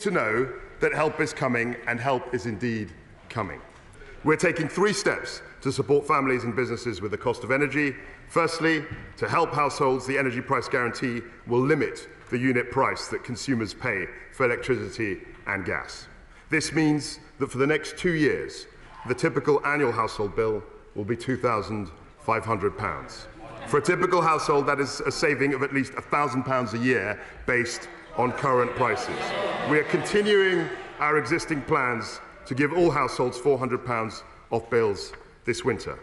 to know that help is coming, and help is indeed coming. We're taking 3 steps to support families and businesses with the cost of energy. Firstly, to help households, the energy price guarantee will limit the unit price that consumers pay for electricity and gas. This means that for the next 2 years, the typical annual household bill will be £2,500. For a typical household, that is a saving of at least £1,000 a year based on current prices. We are continuing our existing plans to give all households £400 off bills this winter.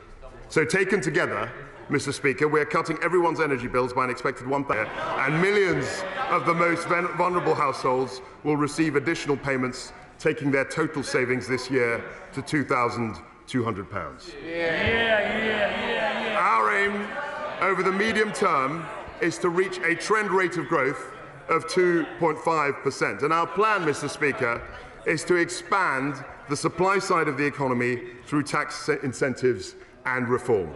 So taken together, Mr. Speaker, we are cutting everyone's energy bills by an expected £1,000, and millions of the most vulnerable households will receive additional payments, taking their total savings this year to £2,200. Our aim over the medium term is to reach a trend rate of growth of 2.5%. And our plan, Mr. Speaker, is to expand the supply side of the economy through tax incentives and reform.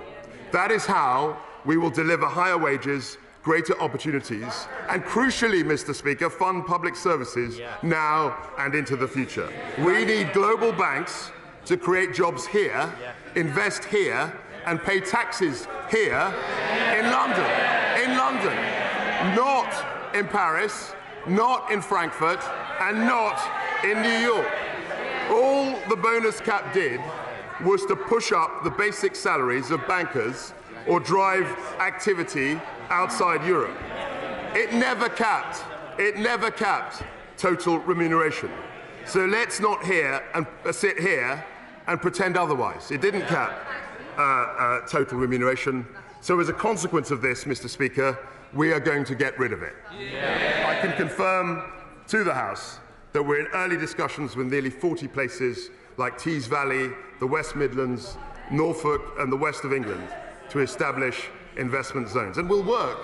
That is how we will deliver higher wages, greater opportunities, and crucially, Mr. Speaker, fund public services now and into the future. We need global banks to create jobs here, invest here, and pay taxes here in London, not in Paris, not in Frankfurt, and not in New York. All the bonus cap did was to push up the basic salaries of bankers or drive activity outside Europe. It never capped total remuneration. So let's not sit here and pretend otherwise. It didn't cap total remuneration. So as a consequence of this, Mr. Speaker, we are going to get rid of it. I can confirm to the House that we're in early discussions with nearly 40 places like Tees Valley, the West Midlands, Norfolk and the west of England to establish investment zones. And we'll work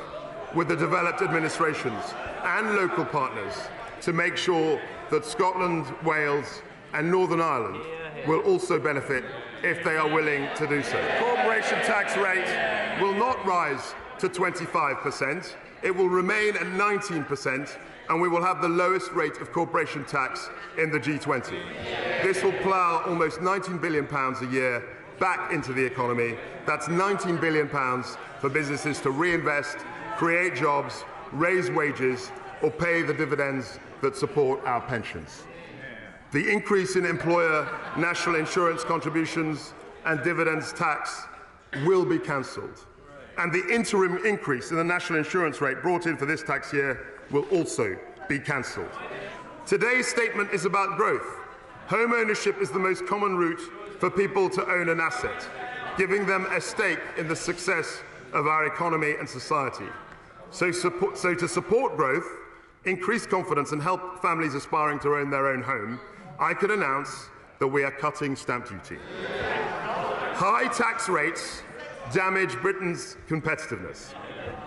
with the developed administrations and local partners to make sure that Scotland, Wales and Northern Ireland will also benefit if they are willing to do so. The corporation tax rate will not rise to 25%. It will remain at 19%, and we will have the lowest rate of corporation tax in the G20. This will plough almost £19 billion a year back into the economy. That's £19 billion for businesses to reinvest, create jobs, raise wages, or pay the dividends that support our pensions. The increase in employer national insurance contributions and dividends tax will be cancelled. And the interim increase in the national insurance rate brought in for this tax year will also be cancelled. Today's statement is about growth. Home ownership is the most common route for people to own an asset, giving them a stake in the success of our economy and society. So to support growth, increase confidence and help families aspiring to own their own home, I can announce that we are cutting stamp duty. High tax rates damage Britain's competitiveness.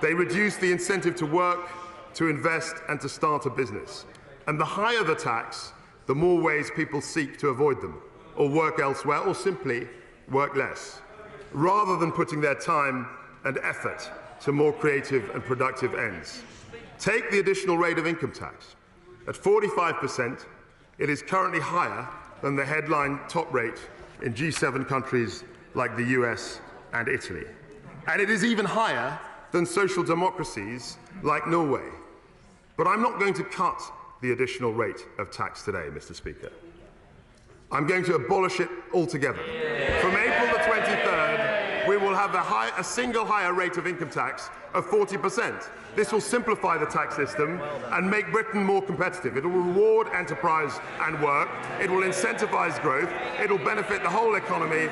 They reduce the incentive to work, to invest and to start a business. And the higher the tax, the more ways people seek to avoid them, or work elsewhere, or simply work less, rather than putting their time and effort to more creative and productive ends. Take the additional rate of income tax. At 45%, it is currently higher than the headline top rate in G7 countries like the US and Italy. And it is even higher than social democracies like Norway. But I'm not going to cut the additional rate of tax today, Mr. Speaker. I'm going to abolish it altogether. From April the 23rd, we will have a single higher rate of income tax of 40%. This will simplify the tax system and make Britain more competitive. It will reward enterprise and work. It will incentivise growth. It will benefit the whole economy.